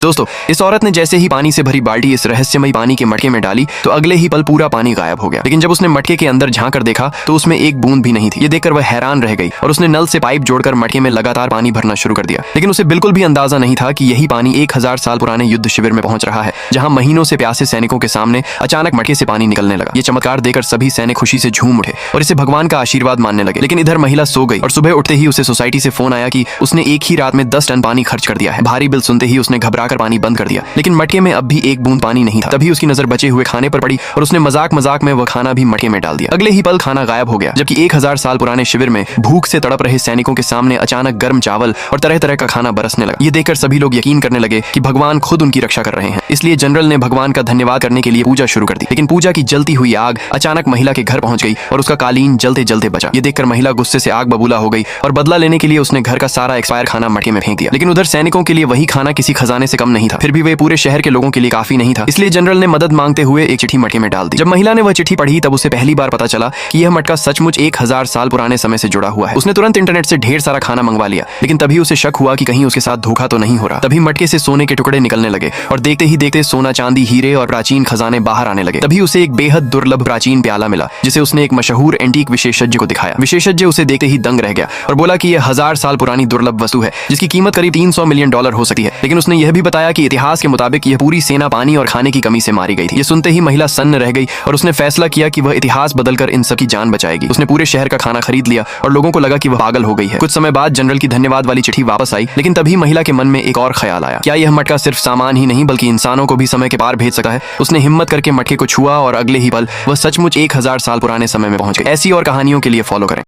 दोस्तों, इस औरत ने जैसे ही पानी से भरी बाल्टी इस रहस्यमयी पानी के मटके में डाली तो अगले ही पल पूरा पानी गायब हो गया। लेकिन जब उसने मटके के अंदर झांक कर देखा तो उसमें एक बूंद भी नहीं थी। ये देखकर वह हैरान रह गई और उसने नल से पाइप जोड़कर मटके में लगातार पानी भरना शुरू कर दिया। लेकिन उसे बिल्कुल भी अंदाजा नहीं था कि यही पानी 1000 साल पुराने युद्ध शिविर में पहुंच रहा है, जहां महीनों से प्यासे सैनिकों के सामने अचानक मटके से पानी निकलने लगा। ये चमत्कार देखकर सभी सैनिक खुशी से झूम उठे और इसे भगवान का आशीर्वाद मानने लगे। लेकिन इधर महिला सो गई और सुबह उठते ही उसे सोसाइटी से फोन आया कि उसने एक ही रात में 10 टन पानी खर्च कर दिया है। भारी बिल सुनते ही उसने घबराकर पानी बंद कर दिया, लेकिन मटके में अब भी एक बूंद पानी नहीं था। तभी उसकी नजर बचे हुए खाने पर पड़ी और उसने मजाक मजाक में वह खाना भी मटके में डाल दिया। अगले ही पल खाना गायब हो गया, जबकि 1000 साल पुराने शिविर में भूख से तड़प रहे सैनिकों के सामने अचानक गर्म चावल और तरह तरह का खाना बरसने लगा। ये देखकर सभी लोग यकीन करने लगे कि भगवान खुद उनकी रक्षा कर रहे हैं। इसलिए जनरल ने भगवान का धन्यवाद करने के लिए पूजा शुरू कर दी। लेकिन पूजा की जलती हुई आग अचानक महिला के घर पहुंच गई और उसका कालीन जलते जलते बचा। ये देखकर महिला गुस्से से आग बबूला हो गई और बदला लेने के लिए उसने घर का सारा एक्सपायर खाना मटके में फेंक दिया। लेकिन उधर सैनिकों के लिए वही खाना किसी खजाने से कम नहीं था। फिर भी वे पूरे शहर के लोगों के लिए काफी नहीं था, इसलिए जनरल ने मदद मांगते हुए एक चिट्ठी मटके में डाल दी। जब महिला ने वह चिट्ठी पढ़ी तब उसे पहली बार पता चला कि यह मटका सचमुच 1000 साल पुराने समय से जुड़ा हुआ है। उसने तुरंत इंटरनेट से ढेर सारा खाना मंगवा लिया, लेकिन तभी उसे शक हुआ कि कहीं उसके साथ धोखा तो नहीं हो रहा। तभी मटके से सोने के टुकड़े निकलने लगे और देखते ही देखते सोना, चांदी, हीरे और प्राचीन खजाने बाहर आने लगे। तभी उसे एक बेहद दुर्लभ प्राचीन प्याला मिला, जिसे उसने एक मशहूर एंटीक विशेषज्ञ को दिखाया। विशेषज्ञ उसे देखते ही दंग रह गया और बोला कि यह 1000 साल पुरानी दुर्लभ वस्तु है, जिसकी कीमत करीब $300 मिलियन हो सकती है। लेकिन उसने यह भी बताया कि इतिहास के मुताबिक यह पूरी सेना पानी और खाने की कमी से मारी गई थी। ये सुनते ही महिला सन्न रह गई और उसने फैसला किया कि वह इतिहास बदलकर इन सब की जान बचाएगी। उसने पूरे शहर का खाना खरीद लिया और लोगों को लगा कि वह पागल हो गई है। कुछ समय बाद जनरल की धन्यवाद वाली चिट्ठी वापस आई, लेकिन तभी महिला के मन में एक और ख्याल आया। क्या यह मटका सिर्फ सामान ही नहीं बल्कि इंसानों को भी समय के पार भेज सकता है? उसने हिम्मत करके मटके को छुआ और अगले ही पल वह सचमुच 1000 साल पुराने समय में पहुंच गई। ऐसी और कहानियों के लिए फॉलो करें।